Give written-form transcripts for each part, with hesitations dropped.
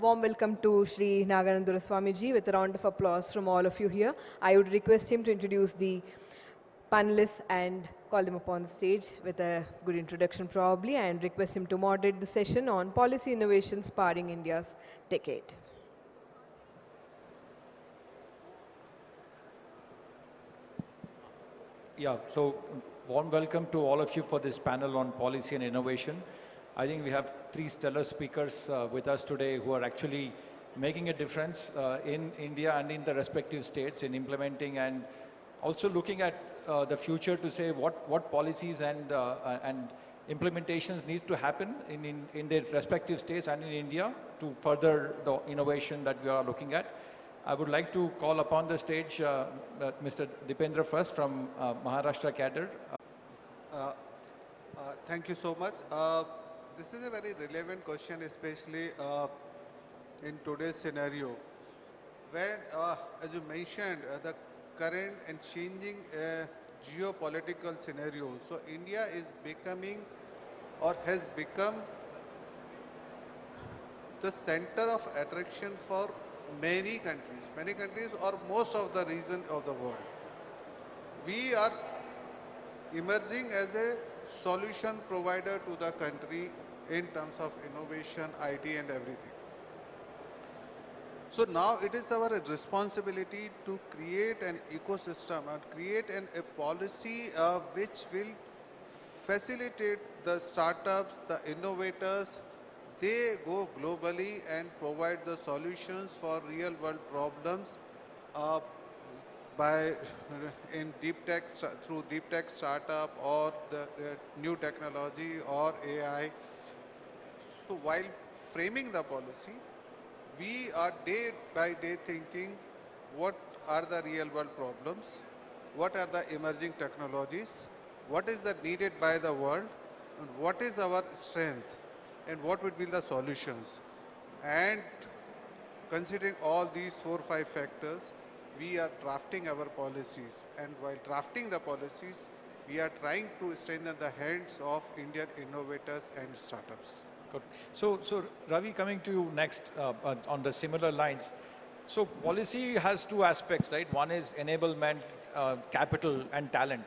warm welcome to Shri Naganandura Swamiji with a round of applause from all of you here. I would request him to introduce the panelists and call them upon the stage with a good introduction probably, and request him to moderate the session on policy innovations powering India's decade. Yeah, so warm welcome to all of you for this panel on policy and innovation. I think we have three stellar speakers with us today who are actually making a difference in India and in the respective states in implementing and also looking at the future to say what policies and implementations need to happen in their respective states and in India to further the innovation that we are looking at. I would like to call upon the stage Mr. Dipendra first from Maharashtra cadre. Thank you so much. This is a very relevant question, especially in today's scenario. When, as you mentioned, the current and changing geopolitical scenario. So India is becoming or has become the center of attraction for many countries or most of the region of the world. We are emerging as a solution provider to the country in terms of innovation, IT and everything. So now it is our responsibility to create an ecosystem and create a policy which will facilitate the startups, the innovators. They go globally and provide the solutions for real world problems through deep tech startup or the new technology or AI. So while framing the policy, we are day by day thinking what are the real world problems, what are the emerging technologies, what is the needed by the world, and what is our strength, and what would be the solutions. And considering all these 4 or 5 factors, we are drafting our policies. And while drafting the policies, we are trying to strengthen the hands of Indian innovators and startups. Good. So Ravi, coming to you next on the similar lines. So policy has two aspects, right? One is enablement, capital and talent.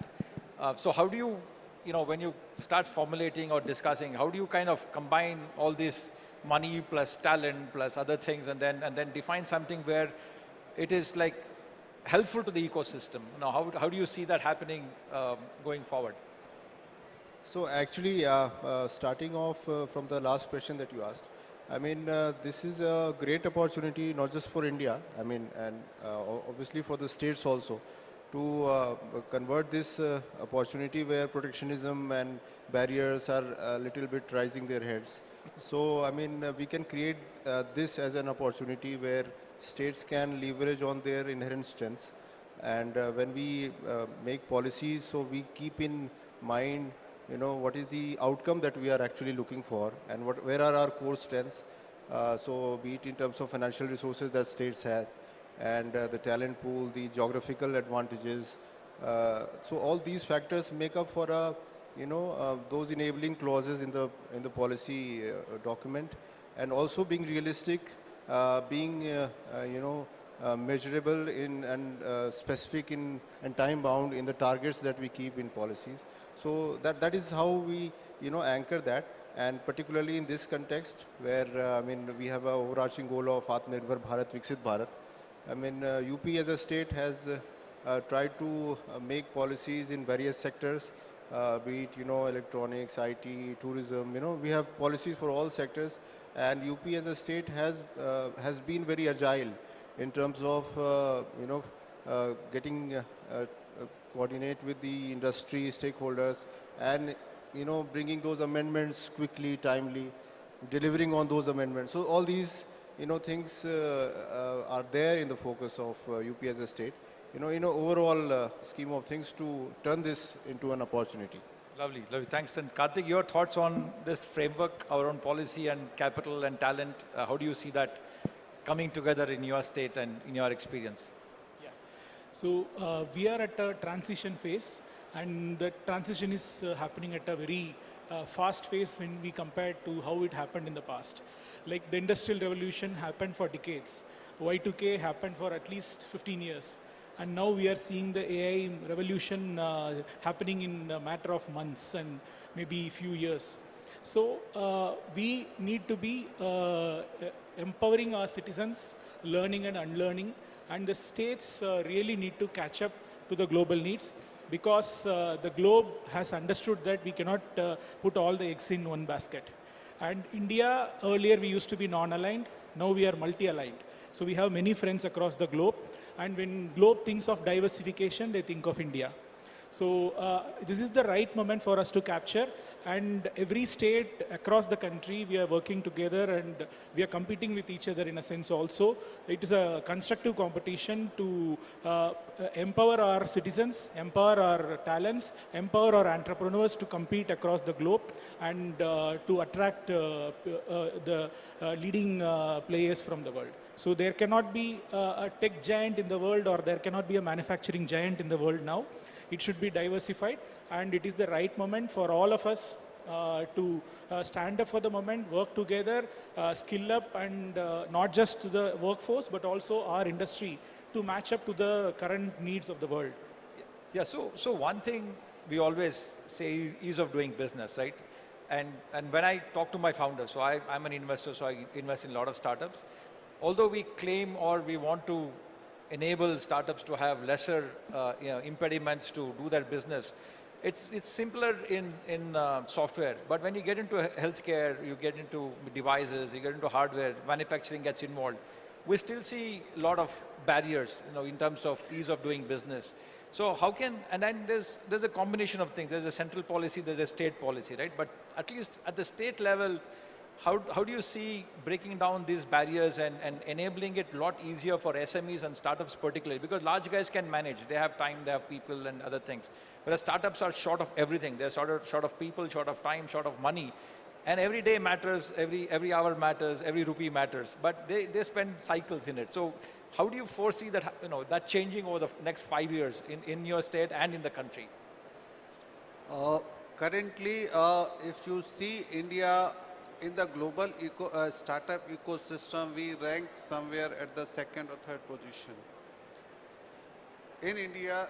So how do you, when you start formulating or discussing, how do you kind of combine all this money plus talent plus other things and then define something where it is like helpful to the ecosystem? How do you see that happening going forward? So actually, starting off from the last question that you asked, I mean, this is a great opportunity not just for India, I mean, and obviously for the states also, to convert this opportunity where protectionism and barriers are a little bit rising their heads. So, I mean, we can create this as an opportunity where states can leverage on their inherent strengths. And when we make policies, so we keep in mind, what is the outcome that we are actually looking for and where are our core strengths. So be it in terms of financial resources that states have, and the talent pool, the geographical advantages. So all these factors make up for those enabling clauses in the policy document, and also being realistic, being measurable and specific and time bound in the targets that we keep in policies. So that is how we anchor that, and particularly in this context where I mean we have an overarching goal of Atmanirbhar Bharat, Viksit Bharat. I mean, UP as a state has tried to make policies in various sectors, be it, electronics, IT, tourism, we have policies for all sectors, and UP as a state has been very agile in terms of, getting coordinate with the industry stakeholders and, bringing those amendments quickly, timely, delivering on those amendments. So all these things are there in the focus of UP as a state, in an overall scheme of things to turn this into an opportunity. Lovely, lovely. Thanks. And Karthik, your thoughts on this framework, our own policy and capital and talent, how do you see that coming together in your state and in your experience? Yeah. So we are at a transition phase, and the transition is happening at a very fast phase when we compare to how it happened in the past. Like the industrial revolution happened for decades. Y2K happened for at least 15 years. And now we are seeing the AI revolution happening in a matter of months and maybe few years. So we need to be empowering our citizens, learning and unlearning, and the states really need to catch up to the global needs because the globe has understood that we cannot put all the eggs in one basket. And India, earlier we used to be non-aligned, now we are multi-aligned. So we have many friends across the globe, and when globe thinks of diversification, they think of India. So this is the right moment for us to capture, and every state across the country, we are working together and we are competing with each other in a sense also. It is a constructive competition to empower our citizens, empower our talents, empower our entrepreneurs to compete across the globe and to attract the leading players from the world. So there cannot be a tech giant in the world, or there cannot be a manufacturing giant in the world now. It should be diversified, and it is the right moment for all of us to stand up for the moment, work together, skill up, and not just the workforce, but also our industry to match up to the current needs of the world. Yeah, so one thing we always say is ease of doing business, right? And when I talk to my founders, so I'm an investor, so I invest in a lot of startups. Although we claim or we want to enable startups to have lesser impediments to do their business, it's simpler in software. But when you get into healthcare, you get into devices, you get into hardware, manufacturing gets involved. We still see a lot of barriers, in terms of ease of doing business. So how can, and then there's a combination of things. There's a central policy, there's a state policy, right? But at least at the state level, how do you see breaking down these barriers and enabling it a lot easier for SMEs and startups particularly? Because large guys can manage. They have time, they have people and other things. Whereas startups are short of everything. They're short of people, short of time, short of money. And every day matters, every hour matters, every rupee matters. But they spend cycles in it. So how do you foresee that, that changing over the next 5 years in your state and in the country? Currently, if you see India, in the global startup ecosystem, we rank somewhere at the second or third position. In India,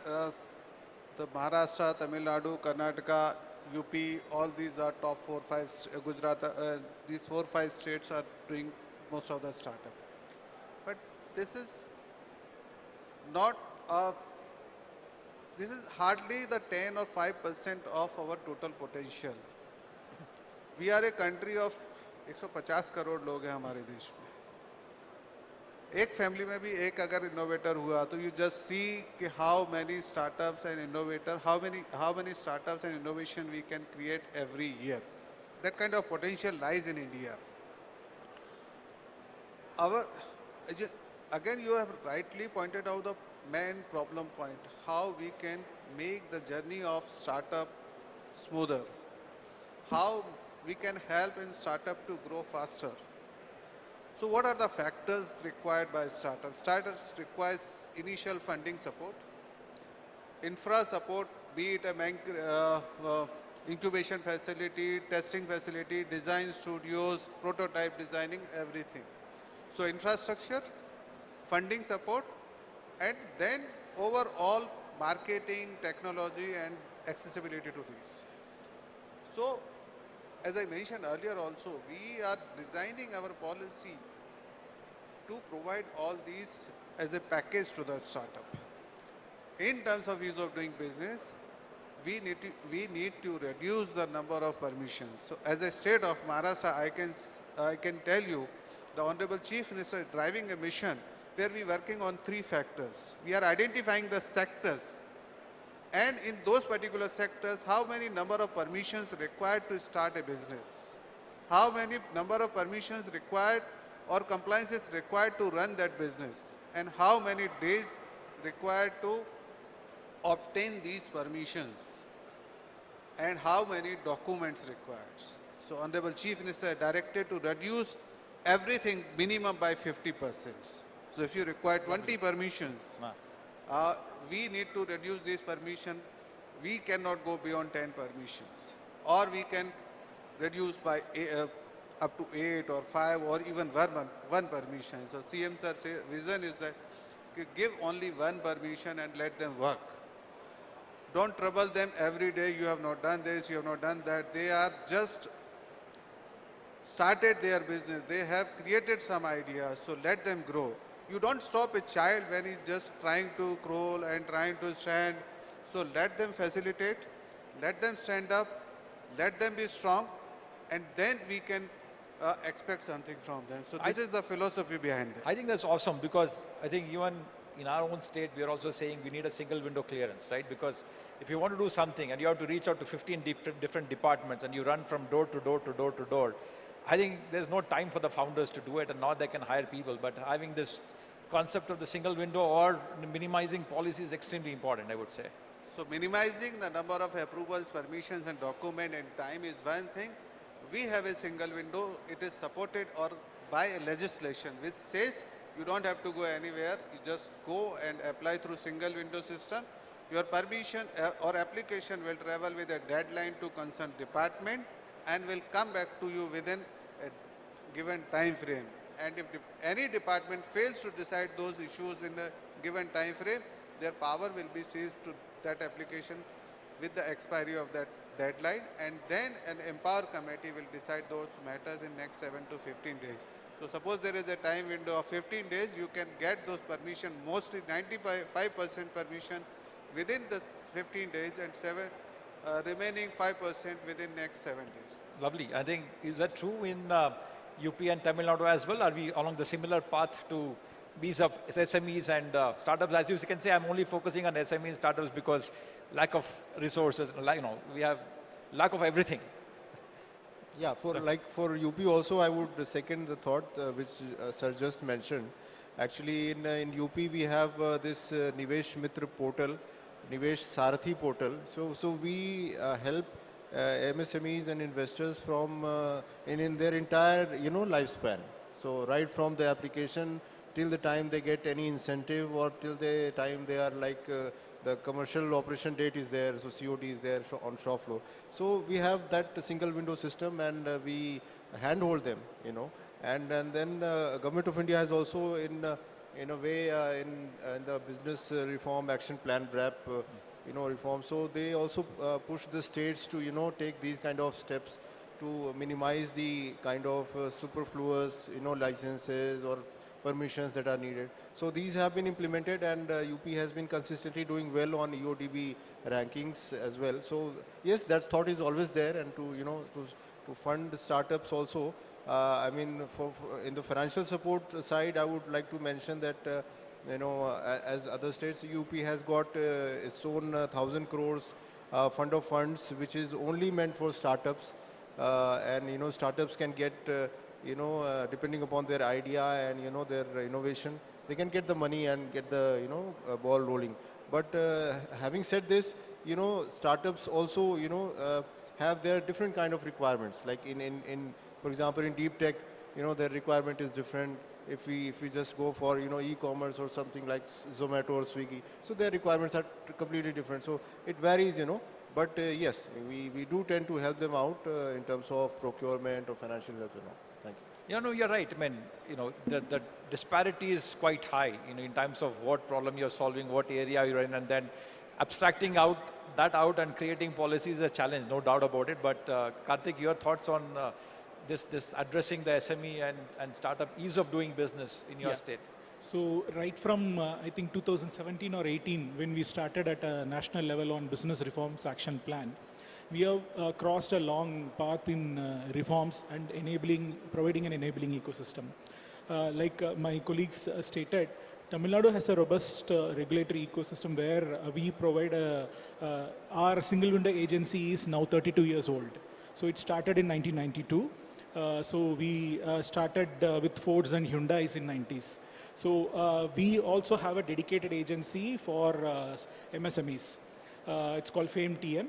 the Maharashtra, Tamil Nadu, Karnataka, UP, all these are top 4, 5, Gujarat, these 4, 5 states are doing most of the startup. But this is not, this is hardly the 10 or 5% of our total potential. We are a country of 150 crore लोग हैं हमारे देश में. एक family में भी एक अगर इनोवेटर हुआ तो you just see कि how many startups and innovator, how many startups and innovation we can create every year. That kind of potential lies in India. Again, you have rightly pointed out the main problem point, how we can make the journey of startup smoother, how we can help in startup to grow faster. So what are the factors required by startups? Startups requires initial funding support, infra support, be it a incubation facility, testing facility, design studios, prototype designing, everything. So infrastructure, funding support, and then overall marketing, technology, and accessibility to these. So, as I mentioned earlier also, we are designing our policy to provide all these as a package to the startup. In terms of ease of doing business, we need to reduce the number of permissions. So as a state of Maharashtra, I can tell you, the Honorable Chief Minister is driving a mission where we are working on 3 factors. We are identifying the sectors, and in those particular sectors, how many number of permissions required to start a business? How many number of permissions required or compliances required to run that business? And how many days required to obtain these permissions? And how many documents required? So Honorable Chief Minister directed to reduce everything minimum by 50%. So if you require 20 permissions, we need to reduce this permission. We cannot go beyond 10 permissions. Or we can reduced by up to 8 or 5 or even one permission. So CM sir vision is that give only one permission and let them work. Don't trouble them every day. You have not done this, you have not done that. They are just started their business. They have created some ideas. So let them grow. You don't stop a child when he's just trying to crawl and trying to stand. So let them facilitate, let them stand up, let them be strong, and then we can expect something from them. So this is the philosophy behind it. I think that's awesome because I think even in our own state, we are also saying we need a single window clearance, right? Because if you want to do something and you have to reach out to 15 different departments and you run from door to door to door to door, I think there's no time for the founders to do it, and now they can hire people. But having this concept of the single window or minimizing policy is extremely important, I would say. So minimizing the number of approvals, permissions and document and time is one thing. We have a single window. It is supported or by a legislation which says you don't have to go anywhere. You just go and apply through single window system. Your permission or application will travel with a deadline to concerned department and will come back to you within a given time frame. And if any department fails to decide those issues in a given time frame, their power will be seized to that application with the expiry of that deadline, and then an empower committee will decide those matters in next 7 to 15 days. So suppose there is a time window of 15 days, you can get those permission, mostly 95% permission within the 15 days and remaining 5% within next 7 days. Lovely. I think, is that true in UP and Tamil Nadu as well? Are we along the similar path to beef up SMEs and startups? As you can say, I'm only focusing on SME and startups because lack of resources, we have lack of everything. Yeah, for UP also, I would second the thought which sir just mentioned. Actually, in UP we have this Nivesh Mitra portal, Nivesh Sarathi portal. So we help MSMEs and investors from in their entire lifespan. So right from the application till the time they get any incentive or till the time they are like the commercial operation date is there, so COD is there on shop floor. So we have that single window system and we handhold them, and then Government of India has also in a way in the business reform action plan BRAP, reform. So they also push the states to take these kind of steps to minimize the kind of superfluous licenses or permissions that are needed. So these have been implemented, and UP has been consistently doing well on EODB rankings as well. So yes, that thought is always there, and to fund startups also. I mean, for in the financial support side, I would like to mention that as other states, UP has got its own 1,000 crores fund of funds, which is only meant for startups, and startups can get depending upon their idea and their innovation, they can get the money and get the ball rolling. But having said this, startups also have their different kind of requirements. Like in for example, in deep tech, their requirement is different. If we just go for e-commerce or something like Zomato or Swiggy, so their requirements are completely different. So it varies, But yes, we do tend to help them out in terms of procurement or financial help. Thank you. Yeah, no, you're right. I mean, the disparity is quite high, in terms of what problem you're solving, what area you're in, and then abstracting that out and creating policies is a challenge, no doubt about it. But Karthik, your thoughts on this addressing the SME and startup ease of doing business in your state? So right from, I think 2017 or 18, when we started at a national level on business reforms action plan, we have crossed a long path in reforms and providing an enabling ecosystem. Like my colleagues stated, Tamil Nadu has a robust regulatory ecosystem where we provide our single window agency is now 32 years old. So it started in 1992. So we started with Fords and Hyundais in 90s. So we also have a dedicated agency for MSMEs. It's called FAME TM.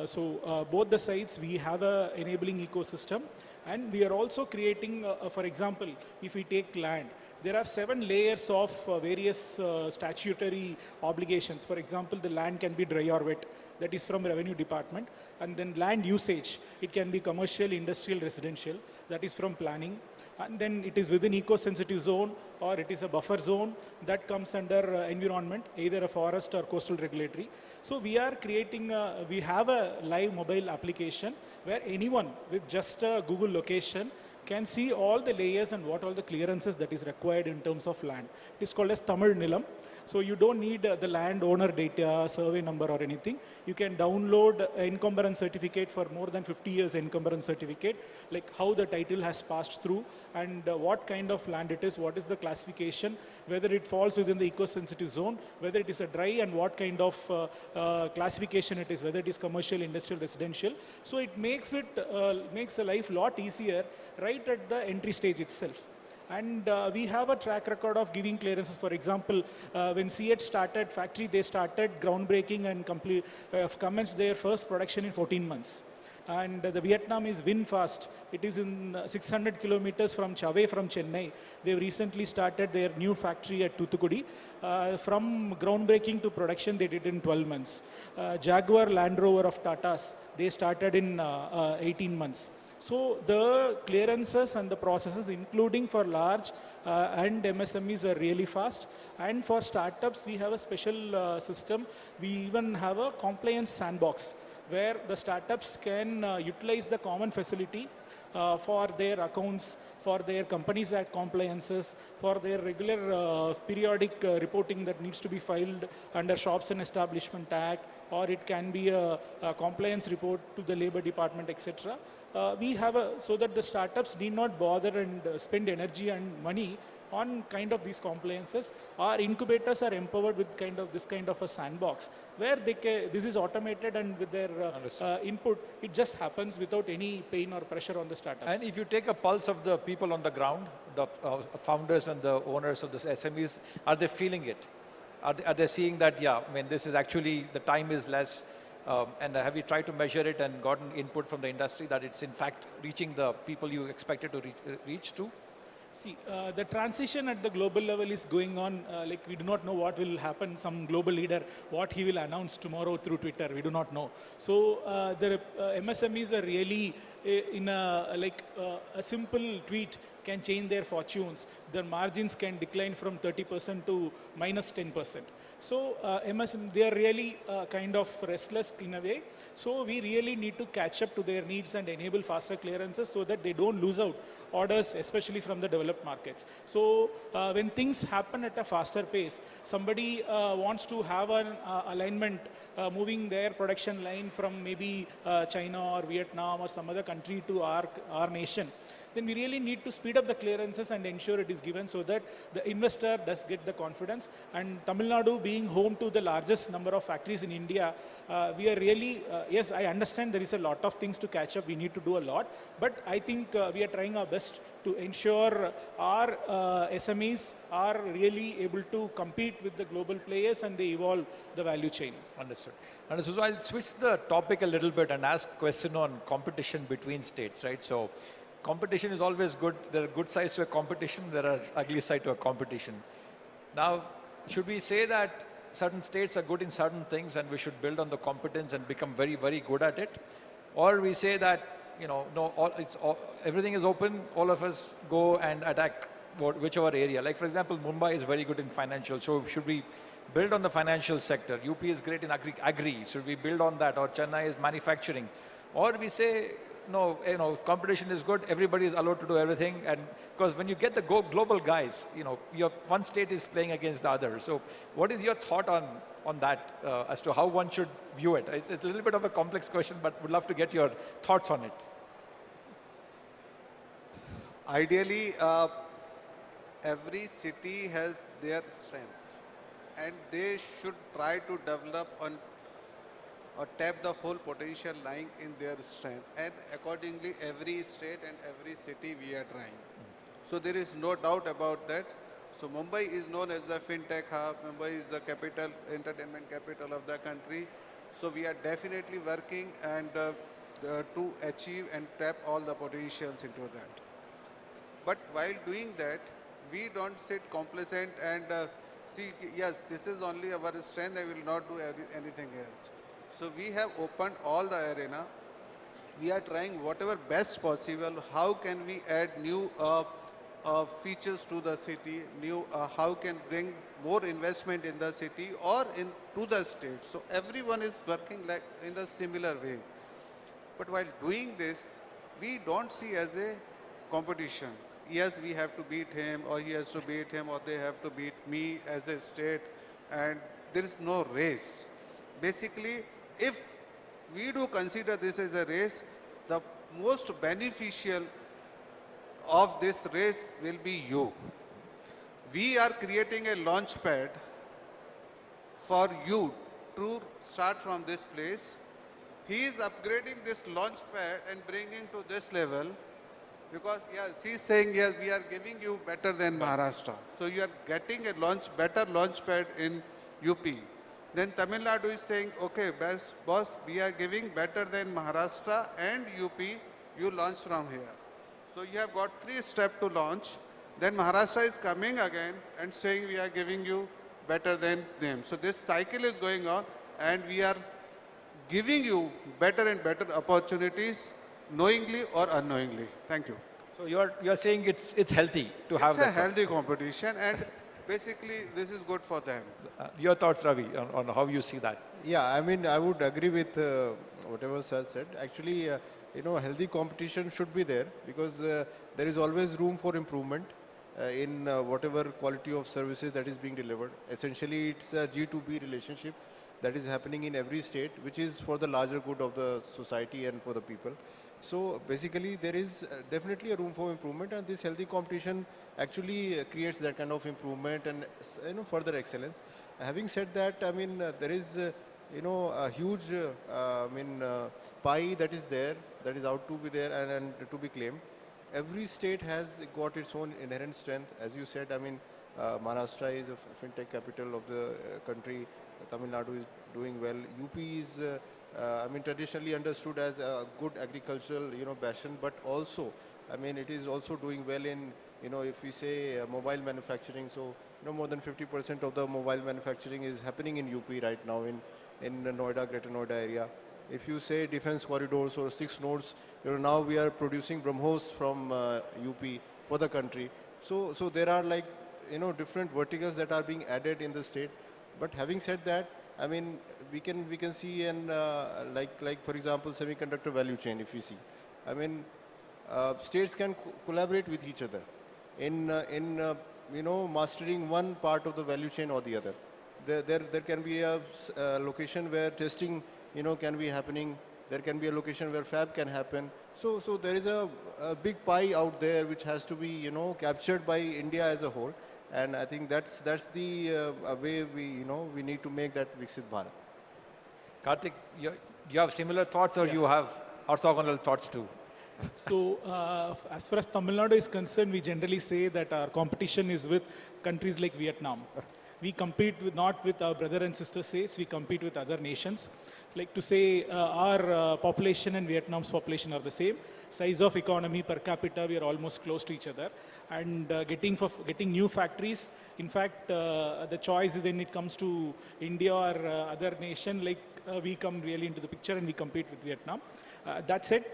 So both the sides, we have a enabling ecosystem, and we are also creating, for example, if we take land, there are 7 layers of various statutory obligations. For example, the land can be dry or wet. that is from revenue department. And then land usage, it can be commercial, industrial, residential, that is from planning. And then it is within eco-sensitive zone or it is a buffer zone that comes under environment, either a forest or coastal regulatory. So we are creating, we have a live mobile application where anyone with just a Google location can see all the layers and what all the clearances that is required in terms of land. It is called as Tamil Nilam. So you don't need the land owner data, survey number or anything. You can download encumbrance certificate for more than 50 years encumbrance certificate, like how the title has passed through and what kind of land it is, what is the classification, whether it falls within the eco-sensitive zone, whether it is a dry and what kind of classification it is, whether it is commercial, industrial, residential. So it makes a life lot easier right at the entry stage itself. And we have a track record of giving clearances. For example, when CH started factory, they started groundbreaking and commenced their first production in 14 months. And the Vietnam is VinFast. It is in 600 kilometers from Chawei from Chennai. They've recently started their new factory at Toothukudi. From groundbreaking to production, they did in 12 months. Jaguar Land Rover of Tata's, they started in 18 months. So the clearances and the processes, including for large and MSMEs, are really fast. And for startups, we have a special system. We even have a compliance sandbox where the startups can utilize the common facility for their accounts, for their Companies Act compliances, for their regular periodic reporting that needs to be filed under Shops and Establishment Act, or it can be a compliance report to the Labor Department, etc. We have so that the startups need not bother and spend energy and money on kind of these compliances. Our incubators are empowered with this kind of a sandbox where this is automated, and with their input, it just happens without any pain or pressure on the startups. And if you take a pulse of the people on the ground, the founders and the owners of the SMEs, are they feeling it? Are they seeing that, yeah, I mean, this is actually, the time is less, and have you tried to measure it and gotten input from the industry that it's in fact reaching the people you expected to reach to? See, the transition at the global level is going on. Like, we do not know what will happen. Some global leader, what he will announce tomorrow through Twitter, we do not know. So the MSMEs are really in a simple tweet can change their fortunes. Their margins can decline from 30% to minus 10%. So they are really kind of restless in a way. So we really need to catch up to their needs and enable faster clearances so that they don't lose out orders, especially from the developed markets. So when things happen at a faster pace, somebody wants to have an alignment moving their production line from maybe China or Vietnam or some other country to our nation, then we really need to speed up the clearances and ensure it is given so that the investor does get the confidence. And Tamil Nadu being home to the largest number of factories in India, we are really, yes, I understand there is a lot of things to catch up, we need to do a lot, but I think we are trying our best to ensure our SMEs are really able to compete with the global players and they evolve the value chain. Understood. So I'll switch the topic a little bit and ask a question on competition between states, right? So competition is always good. There are good sides to a competition, there are ugly sides to a competition. Now, should we say that certain states are good in certain things and we should build on the competence and become very, very good at it? Or we say that, you know, no, everything is open, all of us go and attack whichever area. Like, for example, Mumbai is very good in financial, so should we build on the financial sector? UP is great in agri, should we build on that? Or Chennai is manufacturing? Or we say, no, you know, competition is good, everybody is allowed to do everything, and because when you get the global guys, you know, one state is playing against the other. So what is your thought on that as to how one should view it? It's a little bit of a complex question, but would love to get your thoughts on it. Ideally, every city has their strength, and they should try to develop or tap the whole potential lying in their strength, and accordingly every state and every city we are trying. So there is no doubt about that. So Mumbai is known as the fintech hub, Mumbai is the capital, entertainment capital of the country. So we are definitely working and to achieve and tap all the potentials into that. But while doing that, we don't sit complacent and see, yes, this is only our strength, I will not do anything else. So we have opened all the arena. We are trying whatever best possible. How can we add new features to the city? How can bring more investment in the city or to the state? So everyone is working like in a similar way. But while doing this, we don't see as a competition. Yes, we have to beat him, or he has to beat him, or they have to beat me as a state, and there is no race. Basically, if we do consider this as a race, the most beneficial of this race will be you. We are creating a launch pad for you to start from this place. He is upgrading this launch pad and bringing to this level because yes, he's saying yes, we are giving you better than Maharashtra. So you are getting a better launch pad in UP. Then Tamil Nadu is saying, okay, best boss, we are giving better than Maharashtra and UP. You launch from here. So you have got 3 steps to launch. Then Maharashtra is coming again and saying we are giving you better than them. So this cycle is going on, and we are giving you better and better opportunities, knowingly or unknowingly. Thank you. So you're saying it's healthy to have It's a that. healthy competition, and basically this is good for them. Your thoughts, Ravi, on how you see that? Yeah, I mean, I would agree with whatever Sir said. Actually, healthy competition should be there because there is always room for improvement in whatever quality of services that is being delivered. Essentially, it's a G2B relationship that is happening in every state, which is for the larger good of the society and for the people. So basically, there is definitely a room for improvement, and this healthy competition actually creates that kind of improvement and further excellence. Having said that, I mean, there is a huge pie that is there, that is out to be there and to be claimed. Every state has got its own inherent strength. As you said, I mean, Maharashtra is a fintech capital of the country. Tamil Nadu is doing well. UP is, I mean, traditionally understood as a good agricultural, bastion, but also, I mean, it is also doing well in, if we say mobile manufacturing. So, more than 50% of the mobile manufacturing is happening in UP right now in the Noida, Greater Noida area. If you say defense corridors or 6 nodes, now we are producing BrahMos from UP for the country. So there are like, different verticals that are being added in the state. But having said that, I mean, we can see and like for example, semiconductor value chain. If you see, I mean, states can collaborate with each other in mastering one part of the value chain or the other. There can be a location where testing can be happening. There can be a location where fab can happen. So there is a big pie out there which has to be captured by India as a whole. And I think that's the way we need to make that Viksit Bharat. Karthik, you have similar thoughts, or you have orthogonal thoughts too? So, as far as Tamil Nadu is concerned, we generally say that our competition is with countries like Vietnam. We compete not with our brother and sister states, we compete with other nations. Like to say, our population and Vietnam's population are the same. Size of economy per capita, we are almost close to each other. And getting new factories, in fact, the choice when it comes to India or other nation, we come really into the picture and we compete with Vietnam. That said,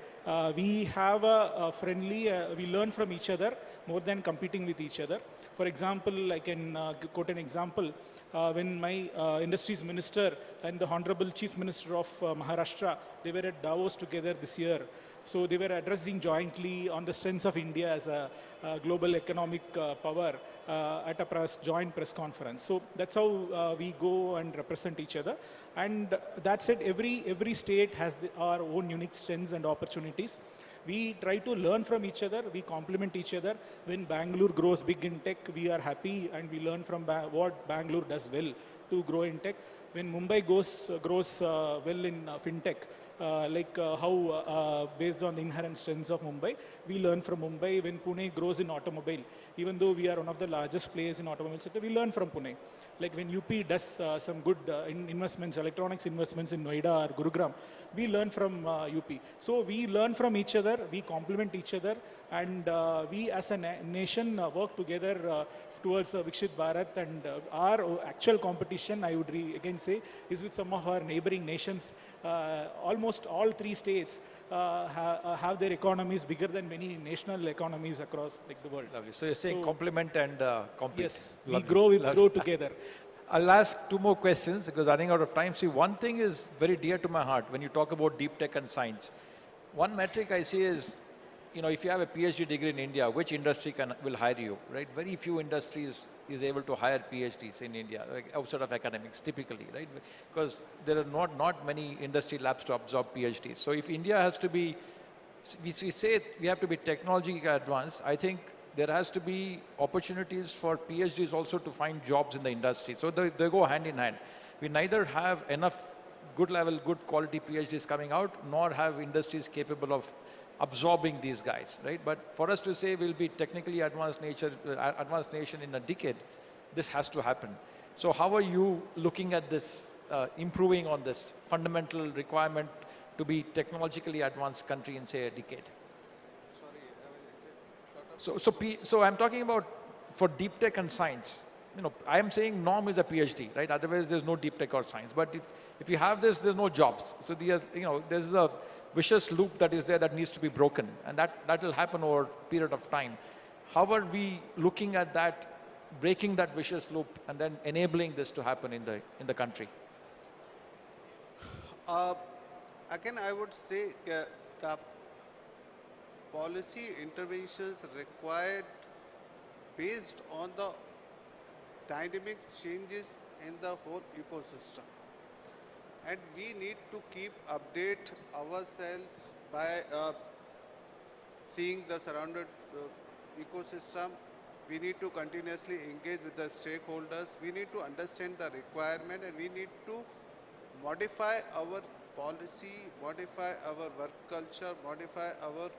we have a friendly, we learn from each other more than competing with each other. For example, I can quote an example. When my industries minister and the Honorable Chief Minister of Maharashtra, they were at Davos together this year. So they were addressing jointly on the strengths of India as a global economic power at a joint press conference. So that's how we go and represent each other. And that said, every state has our own unique strengths and opportunities. We try to learn from each other, we complement each other. When Bangalore grows big in tech, we are happy and we learn from what Bangalore does well to grow in tech. When Mumbai grows well in fintech, how based on the inherent strengths of Mumbai, we learn from Mumbai. When Pune grows in automobile, even though we are one of the largest players in automobile sector, we learn from Pune. Like when UP does some good investments, electronics investments in Noida or Gurugram, we learn from UP. So we learn from each other, we complement each other, and we as a nation work together towards Vikshit Bharat, and our actual competition, I would again say, is with some of our neighboring nations. Almost all 3 states have their economies bigger than many national economies across like the world. Lovely. So you're saying So, complement and compete. yes, we Lovely. grow, we Lovely. grow together. I'll ask 2 more questions because running out of time. See, one thing is very dear to my heart when you talk about deep tech and science. One metric I see is, if you have a PhD degree in India, which industry will hire you, right? Very few industries is able to hire PhDs in India, like outside of academics, typically, right? Because there are not many industry labs to absorb PhDs. So if India has to be, we say we have to be technologically advanced, I think there has to be opportunities for PhDs also to find jobs in the industry. So they go hand in hand. We neither have enough good level, good quality PhDs coming out, nor have industries capable of absorbing these guys, right? But for us to say we'll be technically advanced nation in a decade, this has to happen. So how are you looking at this, improving on this fundamental requirement to be technologically advanced country in say a decade? So I'm talking about for deep tech and science. I am saying norm is a PhD, right? Otherwise, there's no deep tech or science. But if you have this, there's no jobs. So there's a vicious loop that is there that needs to be broken, and that will happen over a period of time. How are we looking at that, breaking that vicious loop, and then enabling this to happen in the country? Again, I would say the policy interventions required based on the dynamic changes in the whole ecosystem. And we need to keep update ourselves by seeing the surrounded ecosystem. We need to continuously engage with the stakeholders. We need to understand the requirement, and we need to modify our policy, modify our work culture, modify our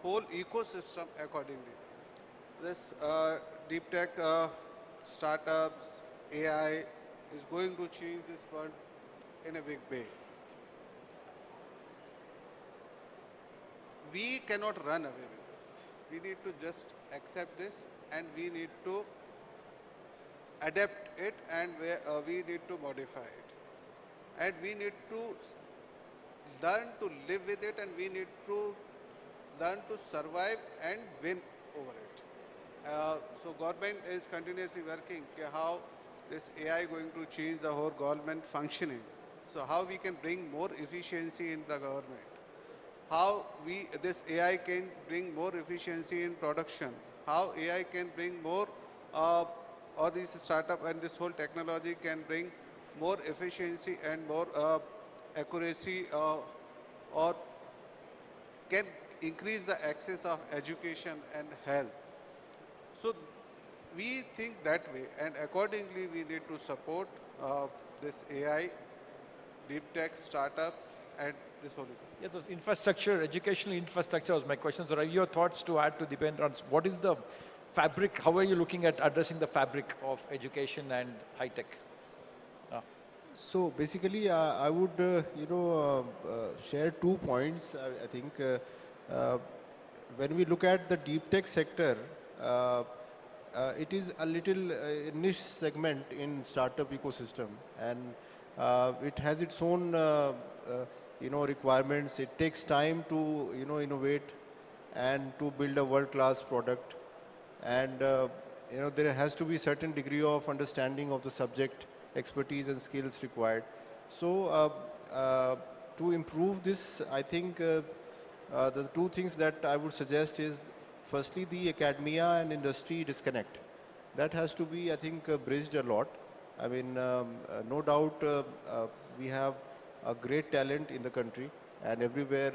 whole ecosystem accordingly. This deep tech startups, AI is going to change this world in a big way. We cannot run away with this. We need to just accept this, and we need to adapt it, and we need to modify it. And we need to learn to live with it, and we need to learn to survive and win over it. So government is continuously working how this AI going to change the whole government functioning. So how we can bring more efficiency in the government. How this AI can bring more efficiency in production. How AI can bring more, all these startup and this whole technology can bring more efficiency and more accuracy or can increase the access of education and health. So we think that way, and accordingly we need to support this AI, deep tech startups, and this whole. Yeah, those infrastructure, educational infrastructure was my question. So, are your thoughts to add to depend on what is the fabric? How are you looking at addressing the fabric of education and high tech? So basically, I would share 2 points. I think when we look at the deep tech sector, it is a little niche segment in startup ecosystem, and it has its own requirements. It takes time to innovate and to build a world-class product, and there has to be certain degree of understanding of the subject, expertise and skills required. So to improve this, I think the 2 things that I would suggest is, firstly, the academia and industry disconnect. That has to be, I think, bridged a lot. I mean, no doubt we have a great talent in the country, and everywhere,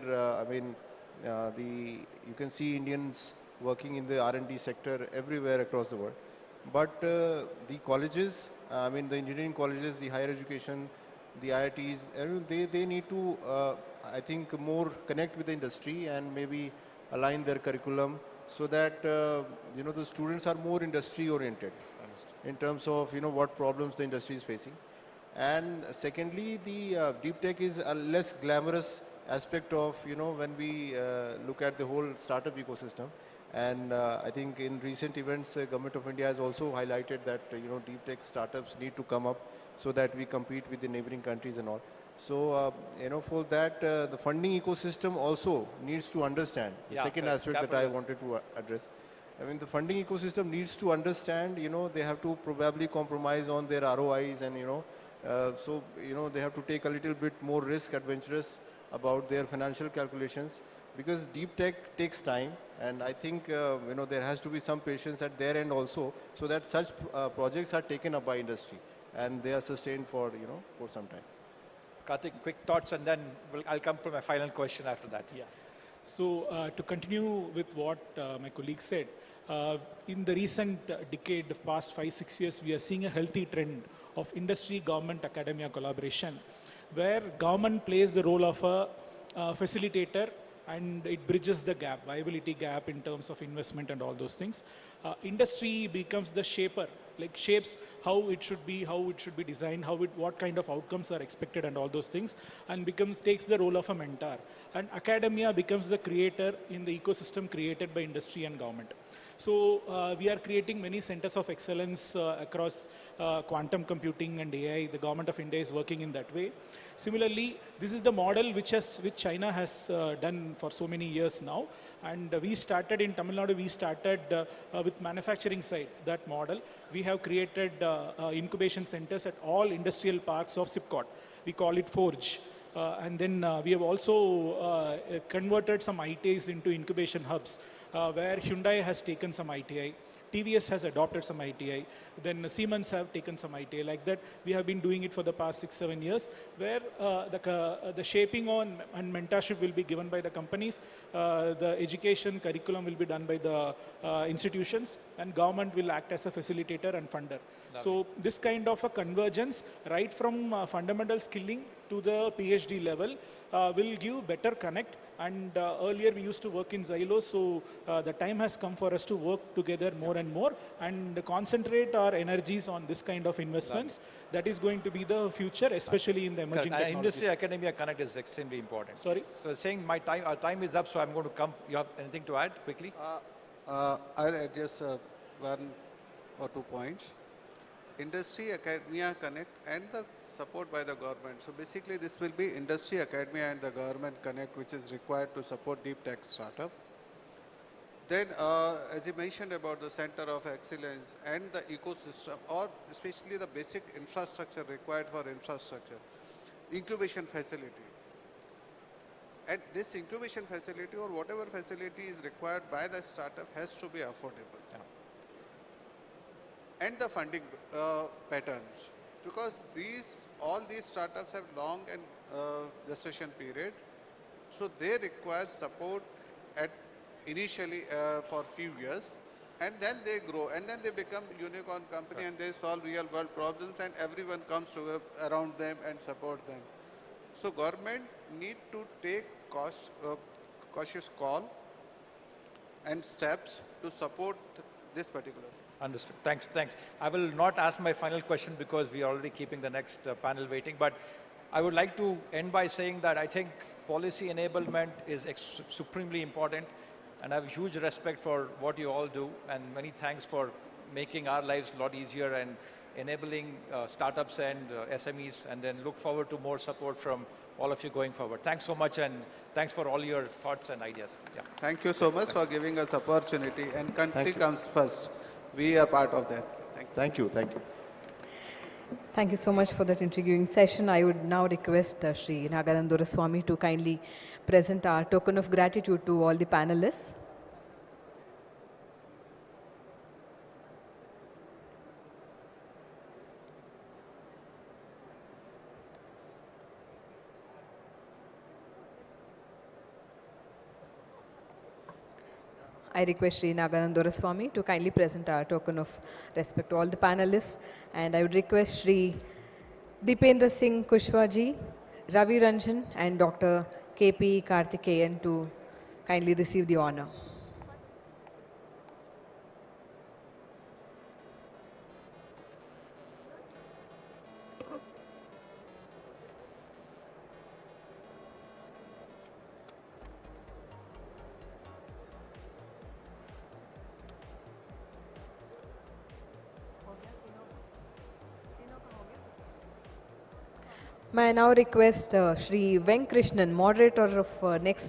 you can see Indians working in the R&D sector everywhere across the world. But the colleges, the engineering colleges, the higher education, the IITs, they need to, I think, more connect with the industry and maybe align their curriculum so that, the students are more industry oriented in terms of, what problems the industry is facing. And secondly, the deep tech is a less glamorous aspect of, when we look at the whole startup ecosystem. And I think in recent events, Government of India has also highlighted that deep tech startups need to come up so that we compete with the neighboring countries and all. So for that, the funding ecosystem also needs to understand the Yeah, second correct. aspect that Capital I is- wanted to address. I mean, the funding ecosystem needs to understand, they have to probably compromise on their ROIs and, they have to take a little bit more risk adventurous about their financial calculations because deep tech takes time. And I think, there has to be some patience at their end also so that such projects are taken up by industry and they are sustained for some time. Karthik, quick thoughts, and then I'll come for my final question after that. Yeah. So to continue with what my colleague said, in the recent decade, the past 5-6 years, we are seeing a healthy trend of industry, government, academia collaboration, where government plays the role of a facilitator and it bridges the gap, viability gap in terms of investment and all those things. Industry becomes the shaper, like shapes how it should be designed, what kind of outcomes are expected and all those things, and takes the role of a mentor. And academia becomes the creator in the ecosystem created by industry and government. So we are creating many centers of excellence across quantum computing and AI. The government of India is working in that way. Similarly, this is the model which China has done for so many years now. And we started in Tamil Nadu, we started with manufacturing side, that model. We have created incubation centers at all industrial parks of SIPCOT. We call it Forge. And then we have also converted some ITIs into incubation hubs, where Hyundai has taken some ITI, TVS has adopted some ITI, then Siemens have taken some ITI. Like that, we have been doing it for the past 6-7 years, where the shaping on and mentorship will be given by the companies, the education curriculum will be done by the institutions, and government will act as a facilitator and funder. So this kind of a convergence, right from fundamental skilling to the PhD level, will give better connect. And earlier we used to work in silos, so the time has come for us to work together more and more and concentrate our energies on this kind of investments. That is going to be the future, especially in the emerging Correct. technologies. Industry academia connect is extremely important. Sorry? So saying our time is up, so I'm going to come. You have anything to add quickly? I'll add just one or 2 points. Industry, academia, connect, and the support by the government. So basically, this will be industry, academia, and the government connect, which is required to support deep tech startup. Then, as you mentioned about the center of excellence and the ecosystem, or especially the basic infrastructure required for infrastructure, incubation facility. And this incubation facility or whatever facility is required by the startup has to be affordable. Yeah. And the funding patterns, because all these startups have long and gestation period, so they require support at initially for few years, and then they grow, and then they become unicorn company, and they solve real world problems, and everyone comes to around them and support them. So government need to take cautious call and steps to support this particular sector. Understood. Thanks. I will not ask my final question because we are already keeping the next panel waiting. But I would like to end by saying that I think policy enablement is supremely important, and I have huge respect for what you all do. And many thanks for making our lives a lot easier and enabling startups and SMEs. And then look forward to more support from all of you going forward. Thanks so much, and thanks for all your thoughts and ideas. Yeah. Thank you so much for giving us opportunity, and country comes first. We are part of that. Thank you. Thank you so much for that intriguing session. I would now request Sri Nagarandura Swami to kindly present our token of gratitude to all the panelists. I request Sri Nagarandura Swami to kindly present our token of respect to all the panelists. And I would request Sri Dipendra Singh Kushwaji, Ravi Ranjan, and Dr. K.P. Karthikeyan to kindly receive the honor. May I now request Shri Venkrishnan, moderator of next